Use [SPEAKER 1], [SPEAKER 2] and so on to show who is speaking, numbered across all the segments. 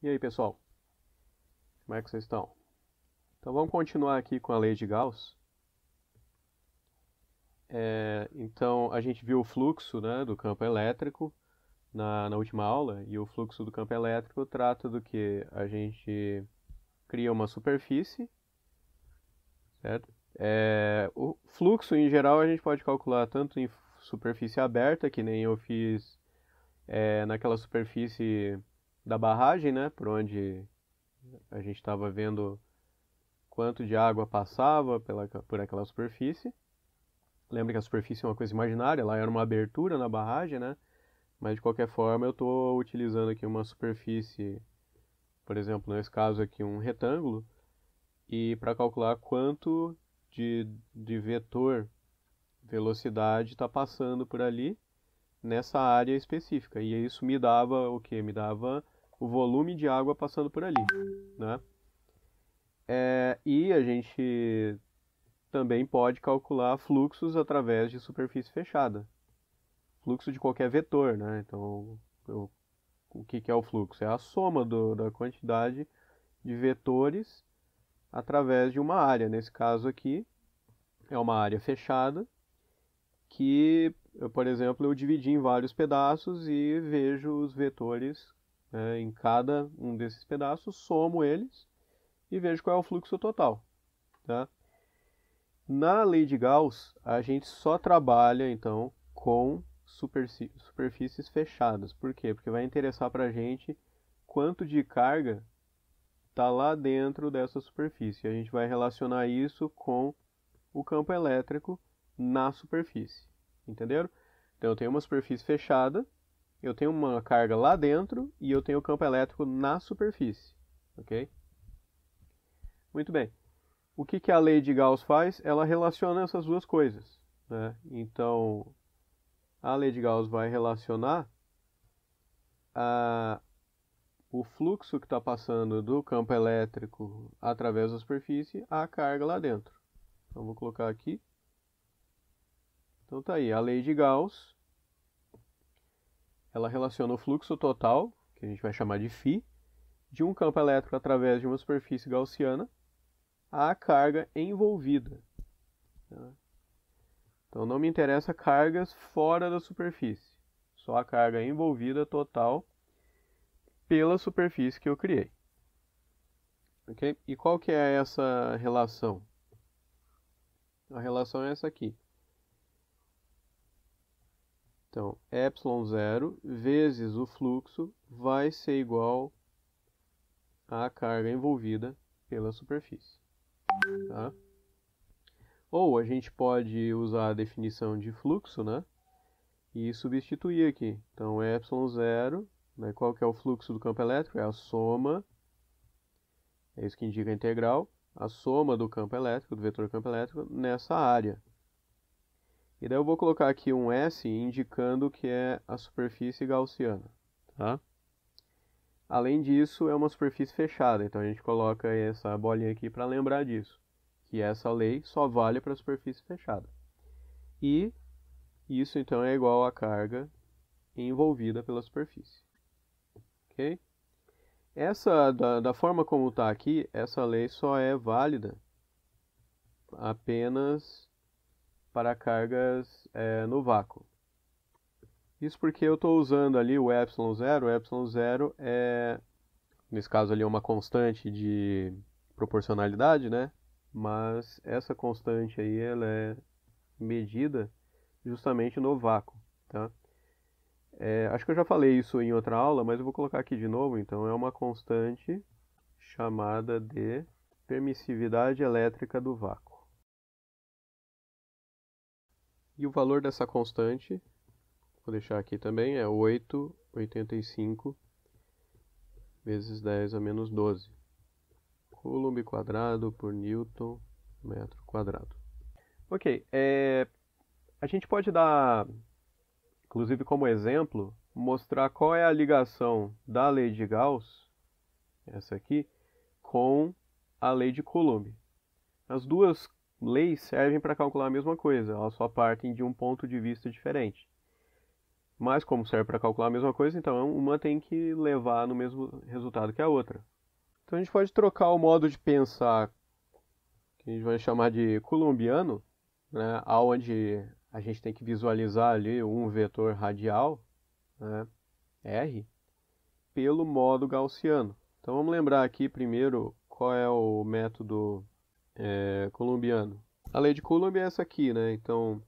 [SPEAKER 1] E aí, pessoal? Como é que vocês estão? Então vamos continuar aqui com a lei de Gauss. Então a gente viu o fluxo, né, do campo elétrico na última aula, e o fluxo do campo elétrico trata do que a gente cria uma superfície, certo? O fluxo em geral a gente pode calcular tanto em superfície aberta, que nem eu fiz naquela superfície da barragem, né, por onde a gente estava vendo quanto de água passava por aquela superfície. Lembra que a superfície é uma coisa imaginária, lá era uma abertura na barragem, né? Mas de qualquer forma eu estou utilizando aqui uma superfície, por exemplo, nesse caso aqui um retângulo, e para calcular quanto de vetor velocidade está passando por ali nessa área específica. E isso me dava o quê? Me dava o volume de água passando por ali, né? E a gente também pode calcular fluxos através de superfície fechada. Fluxo de qualquer vetor, né? Então, o que é o fluxo? É a soma da quantidade de vetores através de uma área. Nesse caso aqui, é uma área fechada que, por exemplo, eu dividi em vários pedaços e vejo os vetores, né, em cada um desses pedaços, somo eles e vejo qual é o fluxo total, tá? Na lei de Gauss, a gente só trabalha, então, com superfícies fechadas. Por quê? Porque vai interessar para a gente quanto de carga está lá dentro dessa superfície. A gente vai relacionar isso com o campo elétrico na superfície. Entenderam? Então eu tenho uma superfície fechada, eu tenho uma carga lá dentro e eu tenho o campo elétrico na superfície. Ok? Muito bem. O que a lei de Gauss faz? Ela relaciona essas duas coisas, né? Então, a lei de Gauss vai relacionar o fluxo que está passando do campo elétrico através da superfície à carga lá dentro. Então, vou colocar aqui. Então, tá aí. A lei de Gauss, ela relaciona o fluxo total, que a gente vai chamar de φ, de um campo elétrico através de uma superfície gaussiana à carga envolvida. Então não me interessa cargas fora da superfície, só a carga envolvida total pela superfície que eu criei. Okay? E qual que é essa relação? A relação é essa aqui. Então, ε0 vezes o fluxo vai ser igual à carga envolvida pela superfície. Tá? Ou a gente pode usar a definição de fluxo, né? E substituir aqui. Então, ε0, né, qual que é o fluxo do campo elétrico? É a soma, é isso que indica a integral, a soma do campo elétrico, do vetor campo elétrico, nessa área. E daí eu vou colocar aqui um S indicando que é a superfície gaussiana. Tá? Além disso, é uma superfície fechada, então a gente coloca essa bolinha aqui para lembrar disso, que essa lei só vale para a superfície fechada. E isso então é igual à carga envolvida pela superfície. Ok? Da forma como está aqui, essa lei só é válida apenas para cargas no vácuo. Isso porque eu estou usando ali o ε0. O ε0 nesse caso ali, é uma constante de proporcionalidade, né? Mas essa constante aí, ela é medida justamente no vácuo, tá? Acho que eu já falei isso em outra aula, mas eu vou colocar aqui de novo. Então, é uma constante chamada de permissividade elétrica do vácuo. E o valor dessa constante, vou deixar aqui também, é 8,85 vezes 10 a menos 12 Coulomb quadrado por Newton metro quadrado. Ok, a gente pode dar, inclusive como exemplo, mostrar qual é a ligação da lei de Gauss, essa aqui, com a lei de Coulomb. As duas leis servem para calcular a mesma coisa, elas só partem de um ponto de vista diferente. Mas como serve para calcular a mesma coisa, então uma tem que levar no mesmo resultado que a outra. Então a gente pode trocar o modo de pensar, que a gente vai chamar de coulombiano, né, onde a gente tem que visualizar ali um vetor radial, né, R, pelo modo gaussiano. Então vamos lembrar aqui primeiro qual é o método coulombiano. A lei de Coulomb é essa aqui, né? Então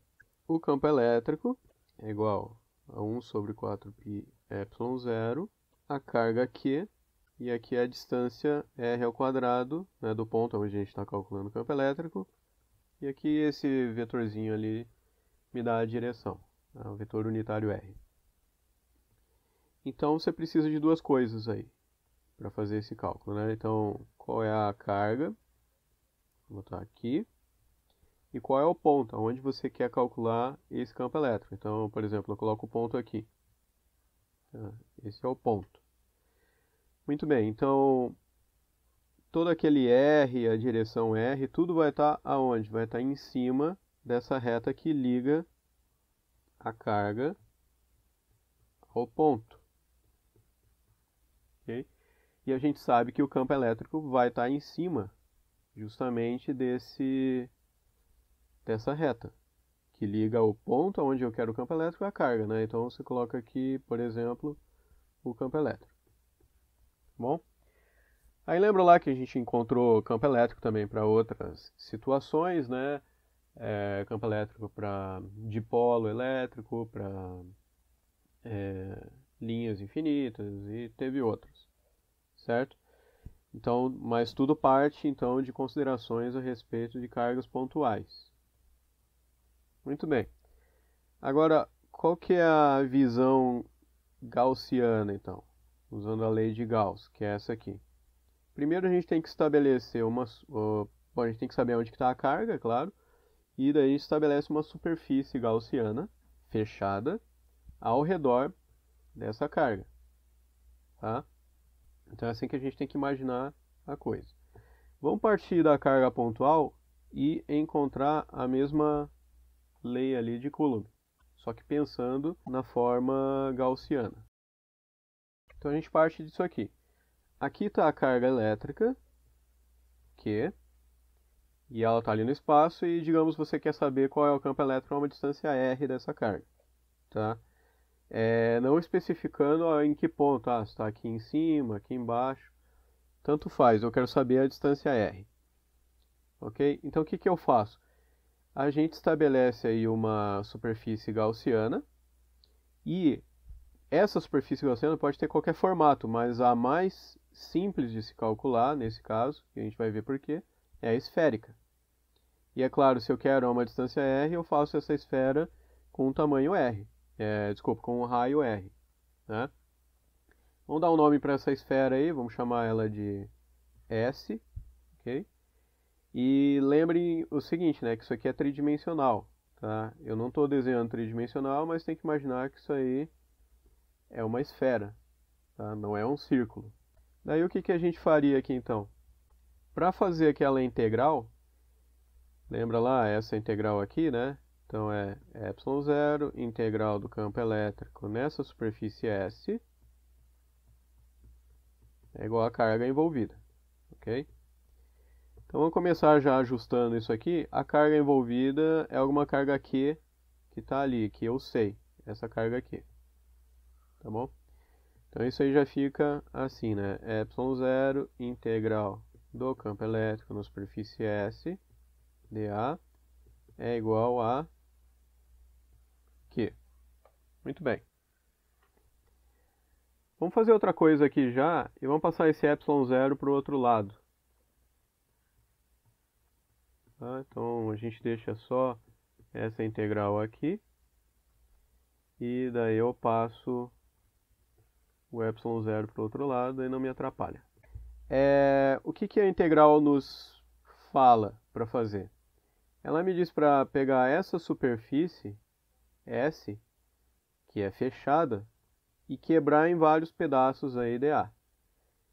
[SPEAKER 1] o campo elétrico é igual a 1 sobre 4π ε0, a carga Q, e aqui é a distância r ao quadrado, né, do ponto onde a gente está calculando o campo elétrico, e aqui esse vetorzinho ali me dá a direção, né, o vetor unitário r. Então você precisa de duas coisas aí para fazer esse cálculo, né? Então, qual é a carga? Vou botar aqui. E qual é o ponto, onde você quer calcular esse campo elétrico. Então, por exemplo, eu coloco o ponto aqui. Esse é o ponto. Muito bem, então todo aquele R, a direção R, tudo vai estar aonde? Vai estar em cima dessa reta que liga a carga ao ponto. Okay? E a gente sabe que o campo elétrico vai estar em cima justamente dessa reta, que liga o ponto onde eu quero o campo elétrico à carga, né? Então você coloca aqui, por exemplo, o campo elétrico. Bom? Aí lembra lá que a gente encontrou campo elétrico também para outras situações, né? Campo elétrico para dipolo elétrico, para linhas infinitas e teve outros, certo? Então, mas tudo parte então de considerações a respeito de cargas pontuais. Muito bem. Agora, qual que é a visão gaussiana então? Usando a lei de Gauss, que é essa aqui. Primeiro a gente tem que estabelecer bom, a gente tem que saber onde está a carga, claro. E daí a gente estabelece uma superfície gaussiana fechada ao redor dessa carga. Tá? Então é assim que a gente tem que imaginar a coisa. Vamos partir da carga pontual e encontrar a mesma lei ali de Coulomb, só que pensando na forma gaussiana. Então a gente parte disso aqui. Aqui está a carga elétrica, Q, e ela está ali no espaço, e digamos você quer saber qual é o campo elétrico a uma distância r dessa carga. Tá? Não especificando em que ponto, se está aqui em cima, aqui embaixo, tanto faz, eu quero saber a distância r. Ok? Então o que eu faço? A gente estabelece aí uma superfície gaussiana, e essa superfície gaussiana pode ter qualquer formato, mas a mais simples de se calcular, nesse caso, que a gente vai ver por quê, é a esférica. E é claro, se eu quero uma distância r, eu faço essa esfera com um tamanho r. Desculpa, com um raio r. Né? Vamos dar um nome para essa esfera aí, vamos chamar ela de S. Okay? E lembrem o seguinte, né, que isso aqui é tridimensional. Tá? Eu não estou desenhando tridimensional, mas tem que imaginar que isso aí é uma esfera, tá? Não é um círculo. Daí o que a gente faria aqui então? Para fazer aquela integral, lembra lá essa integral aqui, né? Então é ε0, integral do campo elétrico nessa superfície S, é igual a carga envolvida, ok? Então vamos começar já ajustando isso aqui. A carga envolvida é alguma carga Q que está ali, que eu sei, essa carga aqui, tá bom? Então isso aí já fica assim, né? ε0, integral do campo elétrico na superfície S, dA, é igual a Q. Muito bem. Vamos fazer outra coisa aqui já, e vamos passar esse ε0 para o outro lado. Tá? Então a gente deixa só essa integral aqui, e daí eu passo o ε0 para o outro lado e não me atrapalha. O que a integral nos fala para fazer? Ela me diz para pegar essa superfície S, que é fechada, e quebrar em vários pedaços aí dA.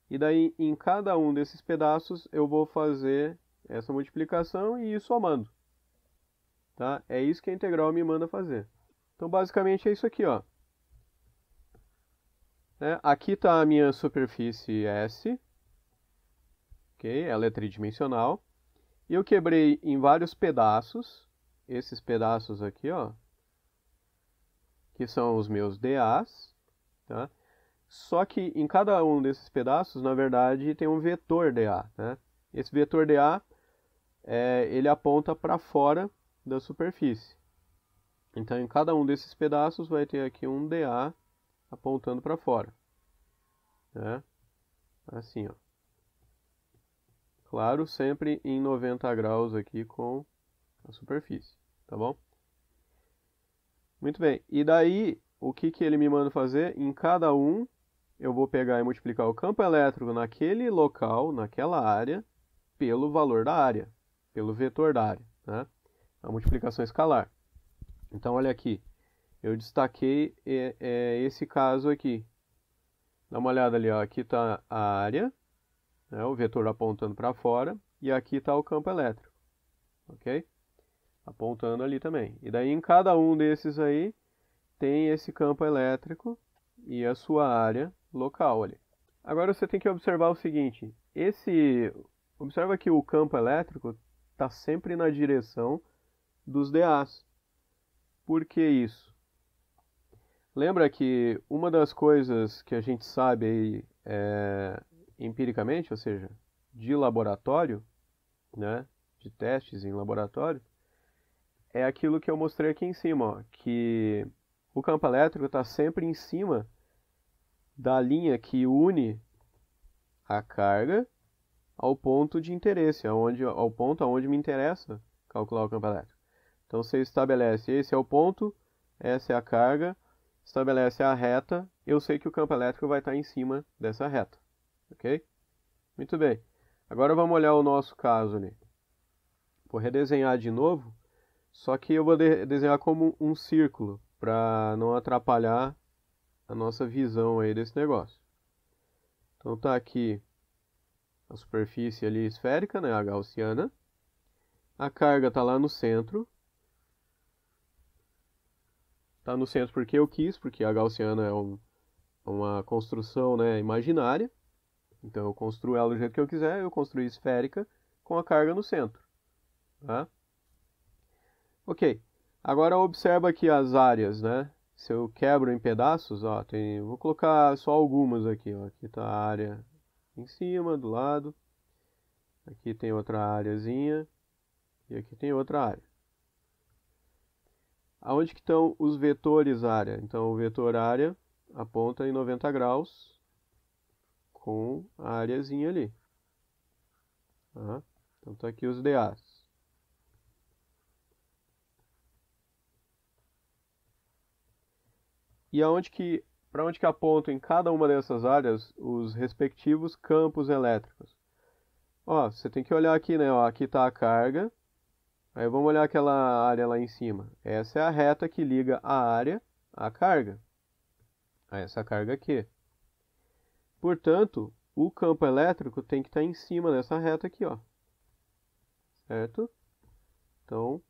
[SPEAKER 1] E daí, em cada um desses pedaços, eu vou fazer essa multiplicação e ir somando. Tá? É isso que a integral me manda fazer. Então, basicamente, é isso aqui, ó. né? Aqui está a minha superfície S, ok? Ela é tridimensional. E eu quebrei em vários pedaços, esses pedaços aqui, ó, que são os meus dAs, tá? Só que em cada um desses pedaços, na verdade, tem um vetor dA, né? Esse vetor dA, ele aponta para fora da superfície. Então, em cada um desses pedaços vai ter aqui um dA apontando para fora, né? Assim, ó. Claro, sempre em 90 graus aqui com a superfície, tá bom? Muito bem. E daí, o que que ele me manda fazer? Em cada um, eu vou pegar e multiplicar o campo elétrico naquele local, naquela área, pelo valor da área, pelo vetor da área, né? A multiplicação escalar. Então, olha aqui. Eu destaquei esse caso aqui. Dá uma olhada ali, ó. Aqui está a área, né, o vetor apontando para fora, e aqui está o campo elétrico, ok? Apontando ali também. E daí em cada um desses aí tem esse campo elétrico e a sua área local ali. Agora você tem que observar o seguinte, observa que o campo elétrico está sempre na direção dos dAs. Por que isso? Lembra que uma das coisas que a gente sabe aí, empiricamente, ou seja, de laboratório, né, de testes em laboratório, é aquilo que eu mostrei aqui em cima, ó, que o campo elétrico está sempre em cima da linha que une a carga ao ponto de interesse, ao ponto aonde me interessa calcular o campo elétrico. Então você estabelece, esse é o ponto, essa é a carga, estabelece a reta, eu sei que o campo elétrico vai estar em cima dessa reta, ok? Muito bem. Agora vamos olhar o nosso caso ali. Vou redesenhar de novo, só que eu vou desenhar como um círculo, para não atrapalhar a nossa visão aí desse negócio. Então tá aqui a superfície ali esférica, né, a gaussiana. A carga está lá no centro. Está no centro porque eu quis, porque a gaussiana é uma construção, né, imaginária. Então eu construo ela do jeito que eu quiser, eu construí esférica com a carga no centro. Tá? Ok. Agora observa aqui as áreas, né? Se eu quebro em pedaços, ó, vou colocar só algumas aqui, ó. Aqui está a área em cima, do lado. Aqui tem outra areazinha. E aqui tem outra área. Aonde que estão os vetores área? Então o vetor área aponta em 90 graus com a areazinha ali. Tá? Então tá aqui os dAs. E para onde que apontam em cada uma dessas áreas os respectivos campos elétricos? Ó, você tem que olhar aqui, né? Ó, aqui está a carga. Aí vamos olhar aquela área lá em cima. Essa é a reta que liga a área à carga. A essa carga aqui. Portanto, o campo elétrico tem que estar em cima dessa reta aqui, ó. Certo? Então,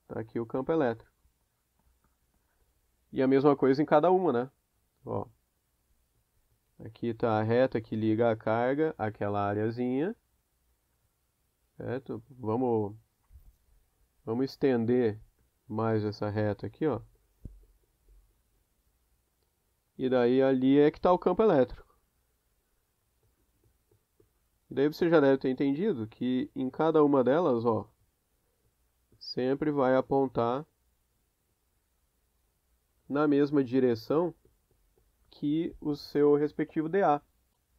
[SPEAKER 1] tá aqui o campo elétrico. E a mesma coisa em cada uma, né? Ó. Aqui está a reta que liga a carga àquela areazinha. Certo? Vamos estender mais essa reta aqui, ó. E daí ali é que está o campo elétrico. E daí você já deve ter entendido que em cada uma delas, ó, sempre vai apontar na mesma direção que o seu respectivo dA.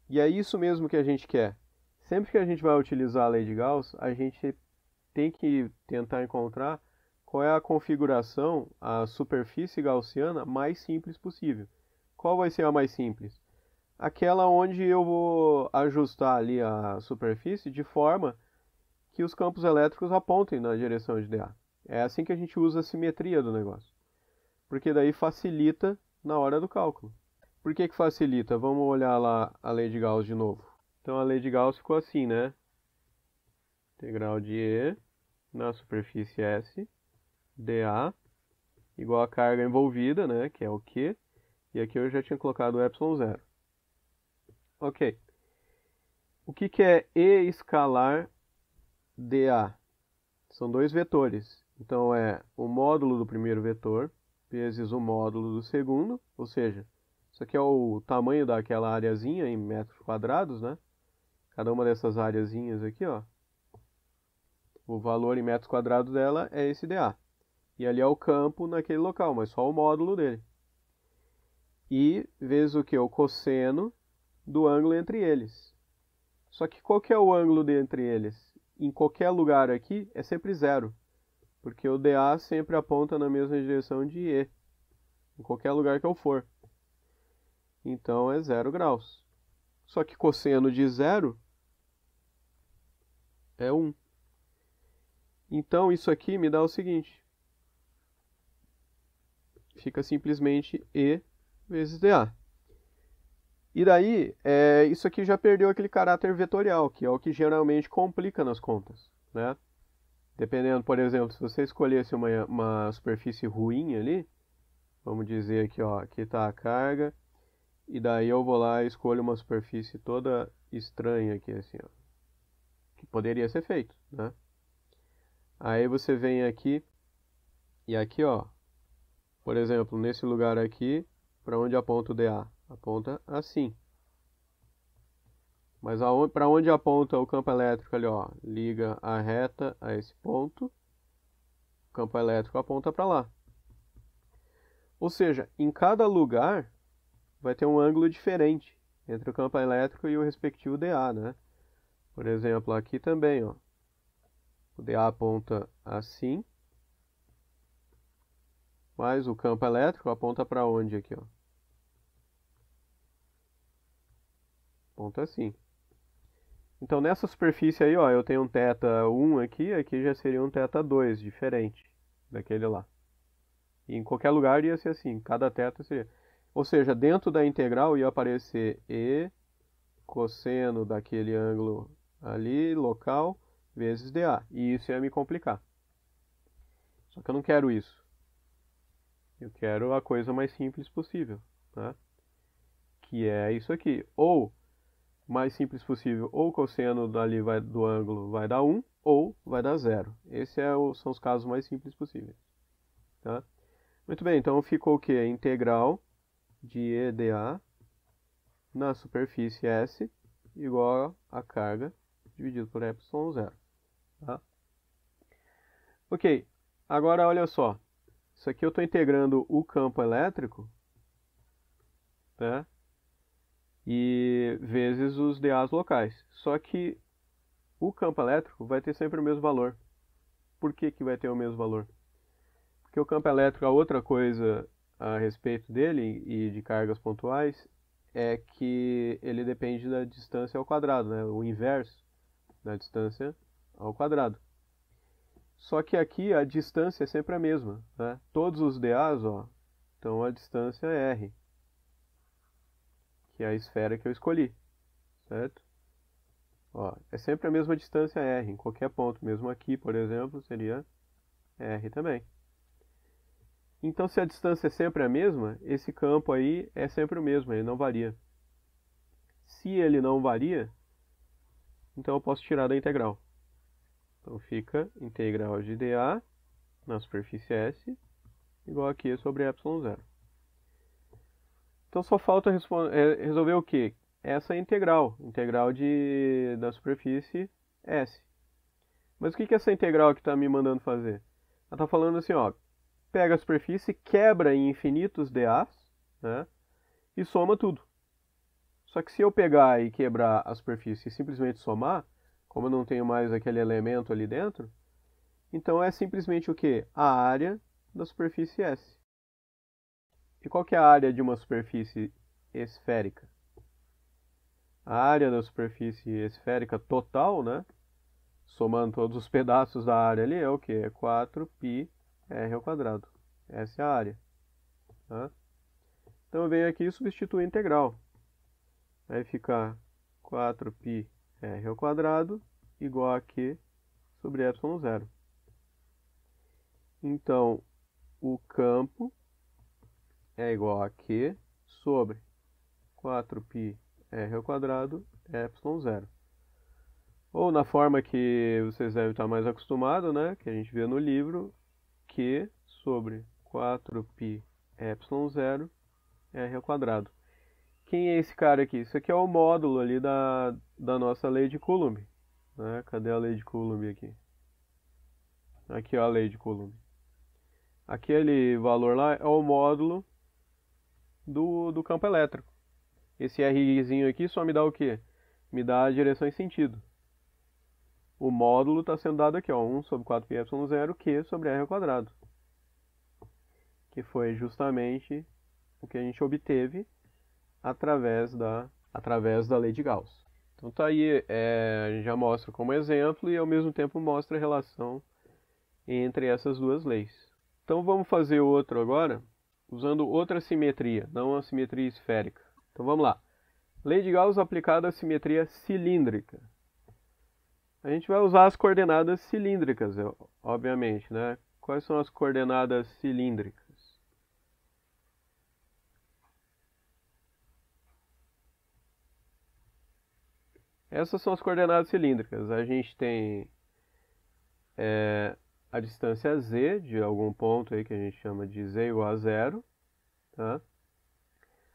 [SPEAKER 1] E é isso mesmo que a gente quer. Sempre que a gente vai utilizar a lei de Gauss, a gente tem que tentar encontrar qual é a configuração, a superfície gaussiana mais simples possível. Qual vai ser a mais simples? Aquela onde eu vou ajustar ali a superfície de forma que os campos elétricos apontem na direção de dA. É assim que a gente usa a simetria do negócio. Porque daí facilita na hora do cálculo. Por que que facilita? Vamos olhar lá a lei de Gauss de novo. Então a lei de Gauss ficou assim, né? Integral de E na superfície S, dA, igual a carga envolvida, né? Que é o Q. E aqui eu já tinha colocado o ε0. Ok. O que é E escalar dA? São dois vetores. Então é o módulo do primeiro vetor vezes o módulo do segundo, ou seja, isso aqui é o tamanho daquela areazinha em metros quadrados, né? Cada uma dessas areazinhas aqui, ó, o valor em metros quadrados dela é esse dA. E ali é o campo naquele local, mas só o módulo dele. E vezes o que? O cosseno do ângulo entre eles. Só que qual que é o ângulo entre eles? Em qualquer lugar aqui é sempre zero, porque o dA sempre aponta na mesma direção de E, em qualquer lugar que eu for. Então é 0 graus. Só que cosseno de zero é 1. Então isso aqui me dá o seguinte. Fica simplesmente E vezes dA. E daí, isso aqui já perdeu aquele caráter vetorial, que é o que geralmente complica nas contas, né? Dependendo, por exemplo, se você escolhesse uma superfície ruim ali, vamos dizer aqui, ó, aqui está a carga, e daí eu vou lá e escolho uma superfície toda estranha aqui, assim, ó, que poderia ser feito, né? Aí você vem aqui, e aqui, ó, por exemplo, nesse lugar aqui, para onde aponta o dA? Aponta assim. Mas para onde aponta o campo elétrico ali, ó? Liga a reta a esse ponto. O campo elétrico aponta para lá. Ou seja, em cada lugar vai ter um ângulo diferente entre o campo elétrico e o respectivo dA, né? Por exemplo, aqui também, ó. O dA aponta assim. Mas o campo elétrico aponta para onde aqui, ó? Aponta assim. Então nessa superfície aí, ó, eu tenho um θ1 aqui já seria um θ2, diferente daquele lá. E em qualquer lugar ia ser assim, cada θ seria. Ou seja, dentro da integral ia aparecer E cosseno daquele ângulo ali, local, vezes dA. E isso ia me complicar. Só que eu não quero isso. Eu quero a coisa mais simples possível, tá? Que é isso aqui. Ou mais simples possível, ou o cosseno dali do ângulo vai dar 1, ou vai dar 0. Esses são os casos mais simples possíveis. Tá? Muito bem, então ficou o quê? Integral de EdA na superfície S igual a carga dividido por ε0. Tá? Ok, agora olha só. Isso aqui eu estou integrando o campo elétrico, né? E vezes os dAs locais. Só que o campo elétrico vai ter sempre o mesmo valor. Por que que vai ter o mesmo valor? Porque o campo elétrico, a outra coisa a respeito dele e de cargas pontuais é que ele depende da distância ao quadrado, né? O inverso da distância ao quadrado. Só que aqui a distância é sempre a mesma, né? Todos os dAs, ó, então a distância é R, que é a esfera que eu escolhi, certo? Ó, é sempre a mesma distância R, em qualquer ponto, mesmo aqui, por exemplo, seria R também. Então, se a distância é sempre a mesma, esse campo aí é sempre o mesmo, ele não varia. Se ele não varia, então eu posso tirar da integral. Então fica integral de dA na superfície S igual a Q sobre ε0. Então só falta resolver o quê? Essa integral da superfície S. Mas o que é essa integral que está me mandando fazer? Ela está falando assim, ó, pega a superfície, quebra em infinitos dAs, né, e soma tudo. Só que se eu pegar e quebrar a superfície e simplesmente somar, como eu não tenho mais aquele elemento ali dentro, então é simplesmente o quê? A área da superfície S. E qual que é a área de uma superfície esférica? A área da superfície esférica total, né, somando todos os pedaços da área ali, é o quê? É 4πr². Essa é a área. Tá? Então eu venho aqui e substituo a integral. Vai ficar 4πr² igual a Q sobre ε0. Então, o campo é igual a Q sobre 4πr² ε0. Ou na forma que vocês devem estar mais acostumados, né, que a gente vê no livro, Q sobre 4π ε0 r². Quem é esse cara aqui? Isso aqui é o módulo ali da nossa lei de Coulomb, né? Cadê a lei de Coulomb aqui? Aqui, ó, a lei de Coulomb. Aquele valor lá é o módulo do campo elétrico. Esse Rzinho aqui só me dá o quê? Me dá a direção em sentido. O módulo está sendo dado aqui, ó, 1 sobre 4π ε0 Q sobre r². Que foi justamente o que a gente obteve através da lei de Gauss. Então tá aí, a gente já mostra como exemplo e ao mesmo tempo mostra a relação entre essas duas leis. Então vamos fazer outro agora, usando outra simetria, não a simetria esférica. Então vamos lá. Lei de Gauss aplicada à simetria cilíndrica. A gente vai usar as coordenadas cilíndricas, obviamente, né? Quais são as coordenadas cilíndricas? Essas são as coordenadas cilíndricas. A gente tem a distância z de algum ponto aí que a gente chama de z igual a 0. Tá?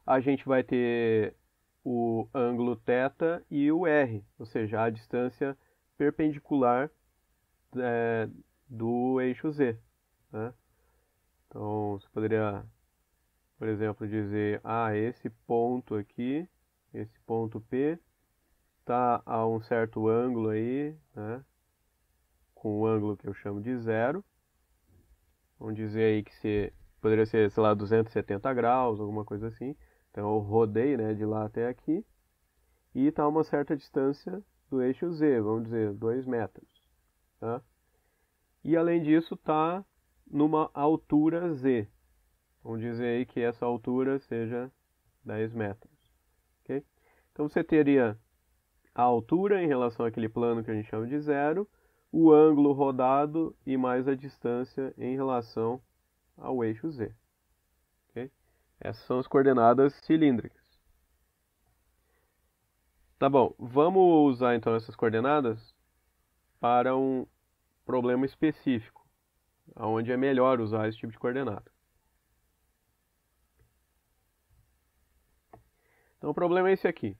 [SPEAKER 1] A gente vai ter o ângulo θ e o r, ou seja, a distância perpendicular do eixo z. Né? Então, você poderia, por exemplo, dizer, esse ponto aqui, esse ponto P, está a um certo ângulo aí, né, com um ângulo que eu chamo de 0. Vamos dizer aí que poderia ser, sei lá, 270 graus, alguma coisa assim. Então eu rodei, né, de lá até aqui. E está a uma certa distância do eixo Z, vamos dizer, 2 metros. Tá? E além disso está numa altura Z. Vamos dizer aí que essa altura seja 10 metros. Okay? Então você teria a altura em relação àquele plano que a gente chama de 0, o ângulo rodado e mais a distância em relação ao eixo Z. Okay? Essas são as coordenadas cilíndricas. Tá bom, vamos usar então essas coordenadas para um problema específico, onde é melhor usar esse tipo de coordenada. Então o problema é esse aqui.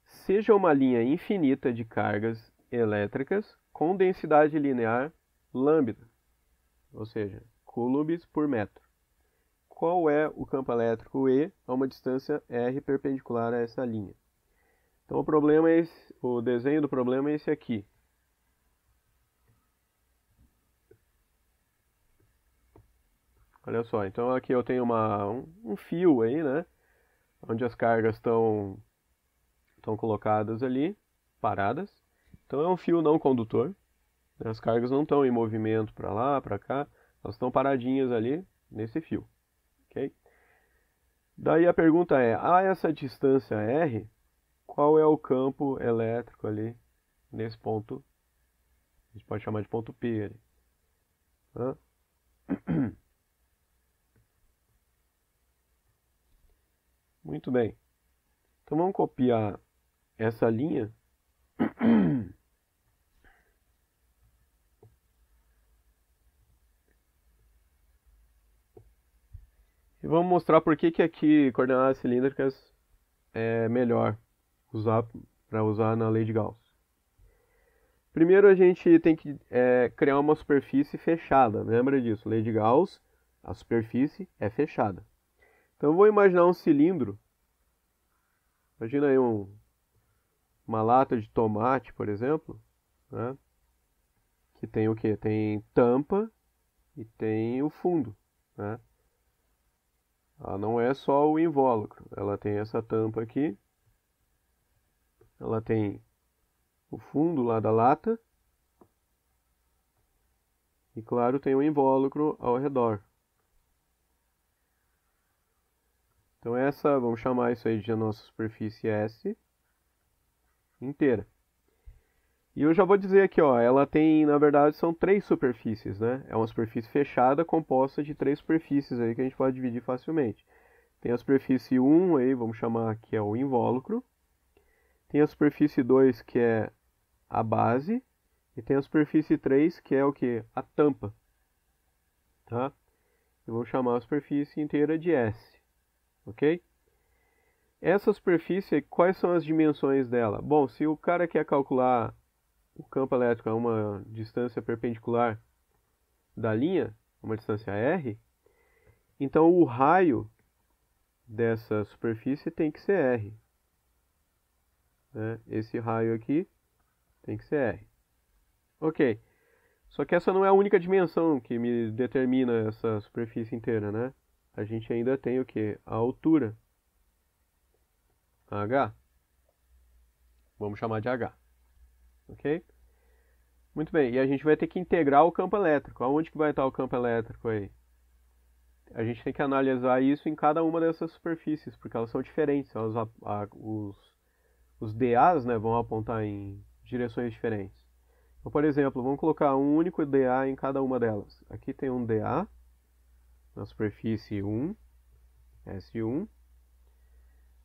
[SPEAKER 1] Seja uma linha infinita de cargas elétricas com densidade linear lambda, ou seja, coulombs por metro. Qual é o campo elétrico E a uma distância r perpendicular a essa linha? Então o desenho do problema é esse aqui. Olha só, então aqui eu tenho um fio aí, né, onde as cargas estão colocadas ali, paradas. Então é um fio não condutor. As cargas não estão em movimento para lá, para cá. Elas estão paradinhas ali nesse fio. Okay? Daí a pergunta é, a essa distância R, qual é o campo elétrico ali nesse ponto? A gente pode chamar de ponto P ali. Hã? Muito bem. Então vamos copiar essa linha. E vamos mostrar por que aqui coordenadas cilíndricas é melhor para usar na lei de Gauss. Primeiro a gente tem que criar uma superfície fechada. Lembra disso? Lei de Gauss, a superfície é fechada. Então eu vou imaginar um cilindro. Imagina aí uma lata de tomate, por exemplo, né? Que tem o quê? Tem tampa e tem o fundo, né? Ela não é só o invólucro, ela tem essa tampa aqui, ela tem o fundo lá da lata e, claro, tem o invólucro ao redor. Então vamos chamar isso aí de a nossa superfície S inteira. E eu já vou dizer aqui, ó, ela tem, na verdade, são 3 superfícies, né? É uma superfície fechada composta de 3 superfícies aí que a gente pode dividir facilmente. Tem a superfície 1 aí, vamos chamar que é o invólucro. Tem a superfície 2, que é a base. E tem a superfície 3, que é o que? A tampa. Tá? E vamos chamar a superfície inteira de S. Ok? Essa superfície, quais são as dimensões dela? Bom, se o cara quer calcular o campo elétrico a uma distância perpendicular da linha, uma distância r, então o raio dessa superfície tem que ser r. Né? Esse raio aqui tem que ser r. Ok. Só que essa não é a única dimensão que me determina essa superfície inteira, né? A gente ainda tem o que? A altura. H. Vamos chamar de H. Ok? Muito bem. E a gente vai ter que integrar o campo elétrico. Aonde que vai estar o campo elétrico aí? A gente tem que analisar isso em cada uma dessas superfícies, porque elas são diferentes. Os DAs, né, vão apontar em direções diferentes. Então, por exemplo, vamos colocar um único DA em cada uma delas. Aqui tem um DA na superfície 1, S1.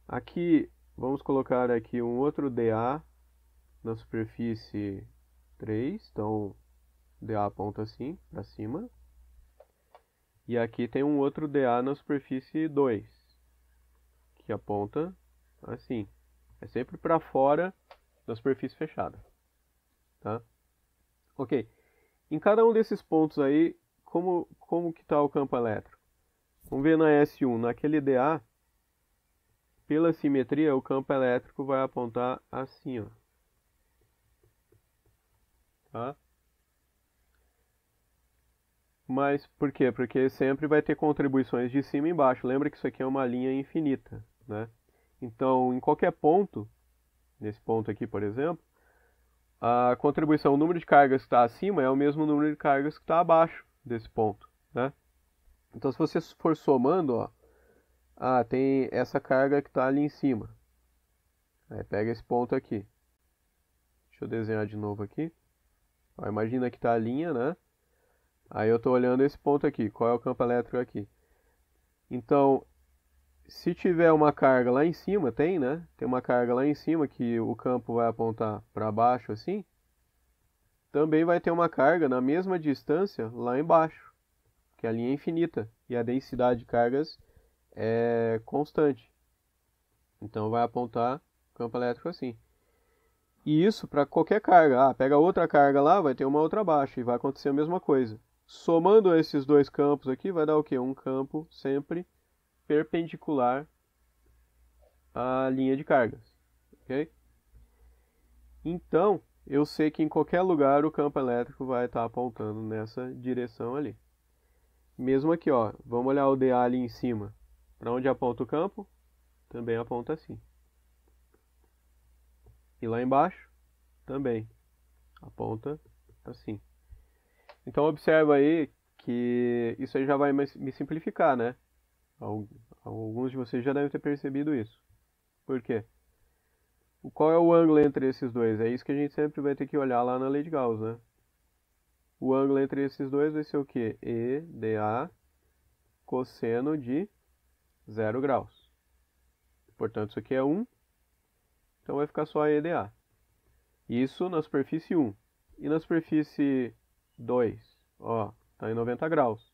[SPEAKER 1] Aqui, vamos colocar aqui um outro DA na superfície 3. Então, DA aponta assim, para cima. E aqui tem um outro DA na superfície 2, que aponta assim. É sempre para fora da superfície fechada. Tá? Ok. Em cada um desses pontos aí, como que está o campo elétrico? Vamos ver na S1. Naquele DA, pela simetria, o campo elétrico vai apontar assim, ó. Tá? Mas por quê? Porque sempre vai ter contribuições de cima e embaixo. Lembra que isso aqui é uma linha infinita, né? Então, em qualquer ponto, nesse ponto aqui, por exemplo, a contribuição, o número de cargas que está acima é o mesmo número de cargas que está abaixo desse ponto, né? Então, se você for somando, ó, tem essa carga que está ali em cima. Aí pega esse ponto aqui. Deixa eu desenhar de novo aqui. Ó, imagina que está a linha, né? Aí eu estou olhando esse ponto aqui. Qual é o campo elétrico aqui? Então, se tiver uma carga lá em cima, tem, né? Tem uma carga lá em cima que o campo vai apontar para baixo assim. Também vai ter uma carga na mesma distância lá embaixo, que a linha é infinita e a densidade de cargas é constante. Então vai apontar o campo elétrico assim. E isso para qualquer carga. Ah, pega outra carga lá, vai ter uma outra abaixo e vai acontecer a mesma coisa. Somando esses dois campos aqui, vai dar o quê? Um campo sempre perpendicular à linha de cargas. Ok? Então, eu sei que em qualquer lugar o campo elétrico vai estar apontando nessa direção ali. Mesmo aqui, ó, vamos olhar o DA ali em cima. Para onde aponta o campo? Também aponta assim. E lá embaixo? Também aponta assim. Então observa aí que isso aí já vai me simplificar, né? Alguns de vocês já devem ter percebido isso. Por quê? Qual é o ângulo entre esses dois? É isso que a gente sempre vai ter que olhar lá na lei de Gauss, né? O ângulo entre esses dois vai ser o quê? EDA cosseno de 0 graus. Portanto, isso aqui é 1. Então vai ficar só EDA. Isso na superfície 1. E na superfície 2, ó, está em 90 graus.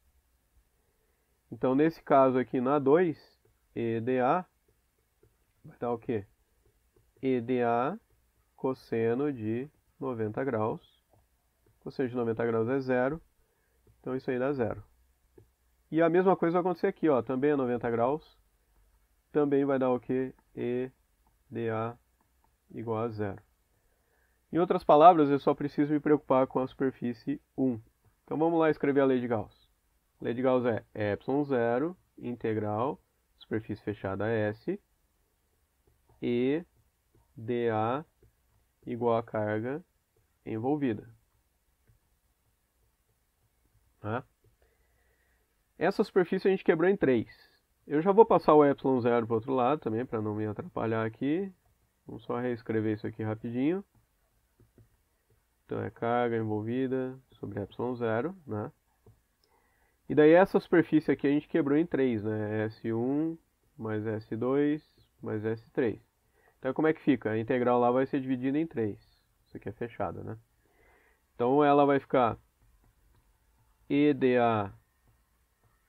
[SPEAKER 1] Então, nesse caso aqui, na 2, EDA vai dar o quê? EDA cosseno de 90 graus. Cosseno de 90 graus é 0. Então, isso aí dá 0. E a mesma coisa vai acontecer aqui, ó. Também é 90 graus. Também vai dar o quê? EDA igual a 0. Em outras palavras, eu só preciso me preocupar com a superfície 1. Então, vamos lá escrever a lei de Gauss. A lei de Gauss é ε0 integral superfície fechada S e dA igual a carga envolvida. Tá? Essa superfície a gente quebrou em 3. Eu já vou passar o ε0 para o outro lado também, para não me atrapalhar aqui. Vamos só reescrever isso aqui rapidinho. Então é carga envolvida sobre ε0, né? E daí essa superfície aqui a gente quebrou em 3, né? S1 mais S2 mais S3. Então como é que fica? A integral lá vai ser dividida em 3. Isso aqui é fechada, né? Então ela vai ficar EDA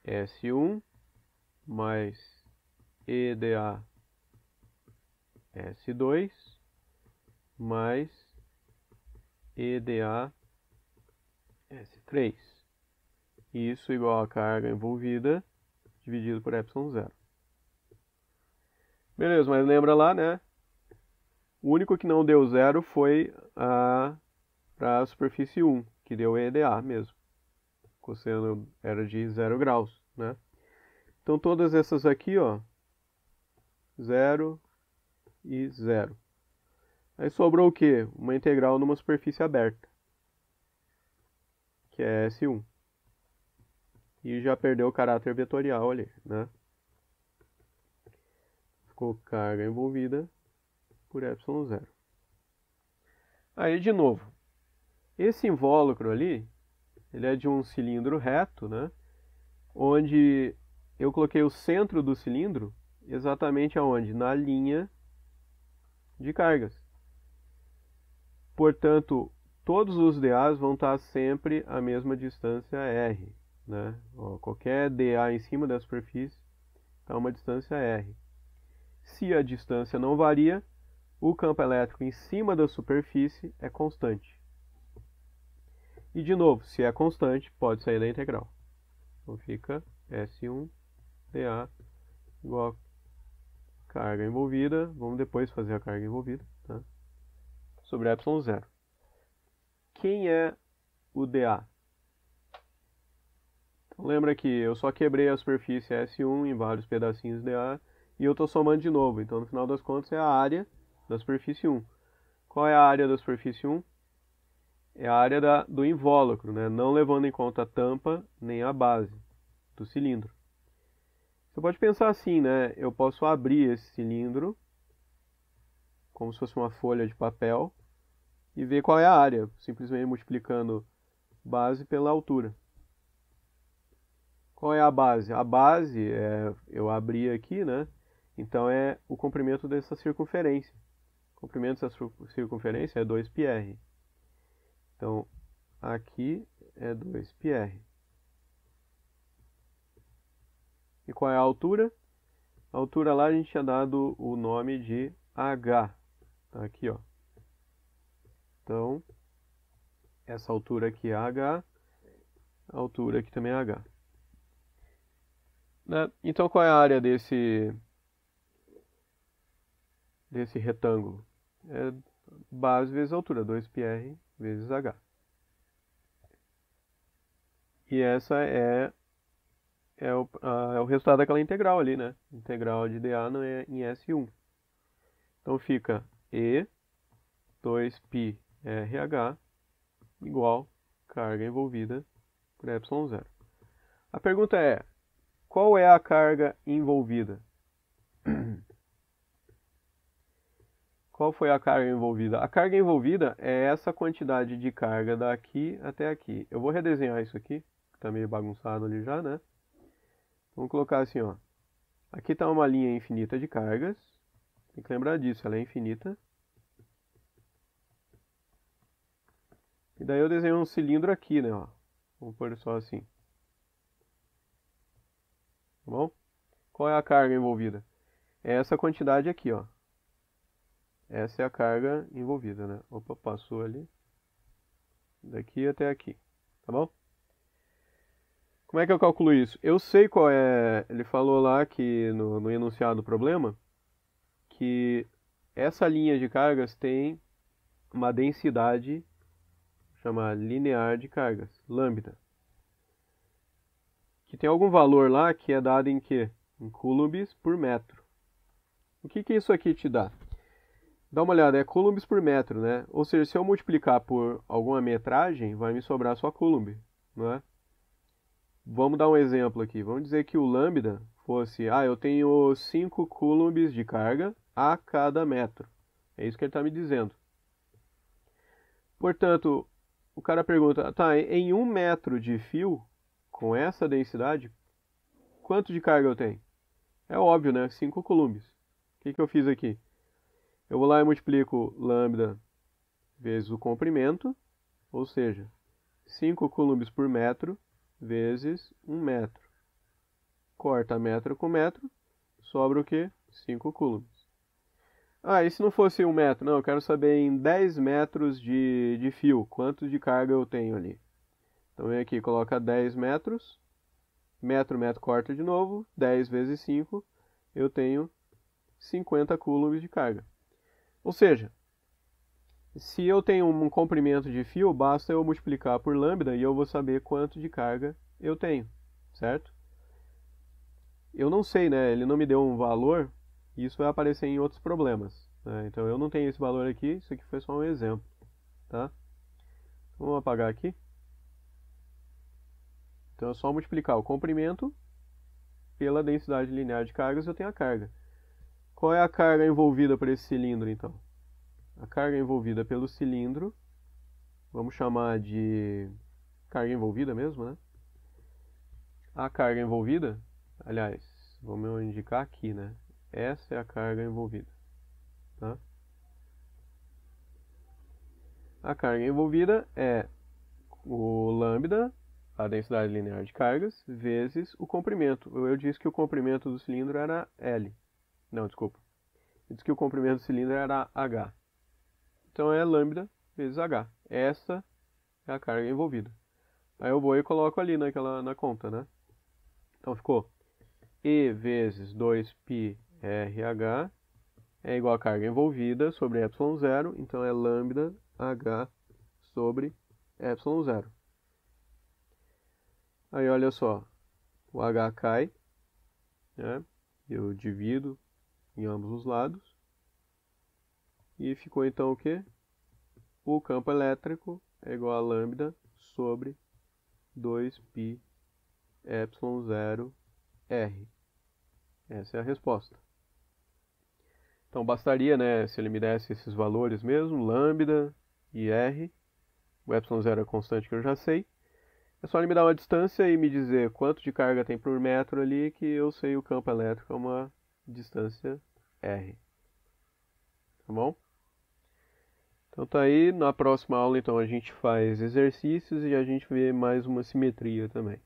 [SPEAKER 1] S1 mais EDA S2 mais EDA S3. Isso igual a carga envolvida dividido por ε0. Beleza, mas lembra lá, né? O único que não deu zero foi para a superfície 1, que deu EDA mesmo. O cosseno era de 0 graus, né? Então todas essas aqui, ó, 0 e 0. Aí sobrou o quê? Uma integral numa superfície aberta, que é S1. E já perdeu o caráter vetorial ali, né? Ficou carga envolvida por ε0. Aí, de novo, esse invólucro ali, ele é de um cilindro reto, né? Onde eu coloquei o centro do cilindro exatamente aonde? Na linha de cargas. Portanto, todos os dAs vão estar sempre à mesma distância R, né? Ó, qualquer dA em cima da superfície está a uma distância R. Se a distância não varia, o campo elétrico em cima da superfície é constante. E de novo, se é constante, pode sair da integral. Então fica S1 dA igual a carga envolvida. Vamos depois fazer a carga envolvida, tá? Sobre ε0. Quem é o dA? Então, lembra que eu só quebrei a superfície S1 em vários pedacinhos dA e eu estou somando de novo. Então, no final das contas, é a área da superfície 1. Qual é a área da superfície 1? É a área do invólucro, né? Não levando em conta a tampa nem a base do cilindro. Você pode pensar assim, né? Eu posso abrir esse cilindro como se fosse uma folha de papel e ver qual é a área, simplesmente multiplicando base pela altura. Qual é a base? A base, eu abri aqui, né? Então é o comprimento dessa circunferência. O comprimento dessa circunferência é 2πr. Então, aqui é 2πr. E qual é a altura? A altura lá a gente tinha dado o nome de H. Tá aqui, ó. Então, essa altura aqui é H, a altura aqui também é H. Né? Então, qual é a área desse retângulo? É base vezes altura, 2πr vezes H. E essa é o resultado daquela integral ali, né? Integral de dA não é em S1. Então fica E 2πrH igual carga envolvida por ε0. A pergunta é, qual é a carga envolvida? Qual foi a carga envolvida? A carga envolvida é essa quantidade de carga daqui até aqui. Eu vou redesenhar isso aqui, que está meio bagunçado ali já, né? Vamos colocar assim, ó. Aqui está uma linha infinita de cargas. Tem que lembrar disso, ela é infinita. E daí eu desenho um cilindro aqui, né? Ó. Vamos pôr só assim. Tá bom? Qual é a carga envolvida? É essa quantidade aqui, ó. Essa é a carga envolvida, né? Opa, passou ali. Daqui até aqui. Tá bom? Como é que eu calculo isso? Eu sei qual é... Ele falou lá que no enunciado do problema que essa linha de cargas tem uma densidade chamada linear de cargas, lambda. Que tem algum valor lá que é dado em quê? Em coulombs por metro. O que isso aqui te dá? Dá uma olhada, é coulombs por metro, né? Ou seja, se eu multiplicar por alguma metragem, vai me sobrar só coulomb, não é? Vamos dar um exemplo aqui. Vamos dizer que o lambda fosse, eu tenho 5 coulombs de carga a cada metro. É isso que ele está me dizendo. Portanto, o cara pergunta, tá, em 1 metro de fio, com essa densidade, quanto de carga eu tenho? É óbvio, né? 5 coulombs. O que eu fiz aqui? Eu vou lá e multiplico lambda vezes o comprimento, ou seja, 5 coulombs por metro vezes 1 metro. Corta metro com metro, sobra o quê? 5 coulombs. Ah, e se não fosse 1 metro? Não, eu quero saber em 10 metros de fio, quanto de carga eu tenho ali. Então vem aqui, coloca 10 metros, metro, corta de novo, 10 vezes 5, eu tenho 50 coulombs de carga. Ou seja, se eu tenho um comprimento de fio, basta eu multiplicar por lambda e eu vou saber quanto de carga eu tenho, certo? Eu não sei, né? Ele não me deu um valor, e isso vai aparecer em outros problemas, né? Então eu não tenho esse valor aqui, isso aqui foi só um exemplo, tá? Vamos apagar aqui. Então é só multiplicar o comprimento pela densidade linear de cargas, eu tenho a carga. Qual é a carga envolvida por esse cilindro, então? A carga envolvida pelo cilindro, vamos chamar de carga envolvida mesmo, né? A carga envolvida, aliás, vamos indicar aqui, né? Essa é a carga envolvida, tá? A carga envolvida é o lambda, a densidade linear de cargas, vezes o comprimento. Eu disse que o comprimento do cilindro era L. Não, desculpa. Eu disse que o comprimento do cilindro era H. Então é lambda vezes H. Essa é a carga envolvida. Aí eu vou e coloco ali na conta, né? Então ficou E vezes 2π RH é igual a carga envolvida sobre ε0, então é lambda H sobre ε0. Aí olha só, o H cai, né? Eu divido em ambos os lados. E ficou então o quê? O campo elétrico é igual a lambda sobre 2π ε0 R. Essa é a resposta. Então bastaria, né, se ele me desse esses valores mesmo, lambda e R, o ε0 é a constante que eu já sei. É só ele me dar uma distância e me dizer quanto de carga tem por metro ali, que eu sei o campo elétrico é uma distância R. Tá bom? Então tá aí, na próxima aula então a gente faz exercícios e a gente vê mais uma simetria também.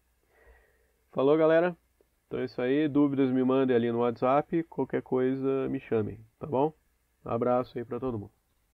[SPEAKER 1] Falou, galera? Então é isso aí, dúvidas me mandem ali no WhatsApp, qualquer coisa me chamem, tá bom? Um abraço aí pra todo mundo.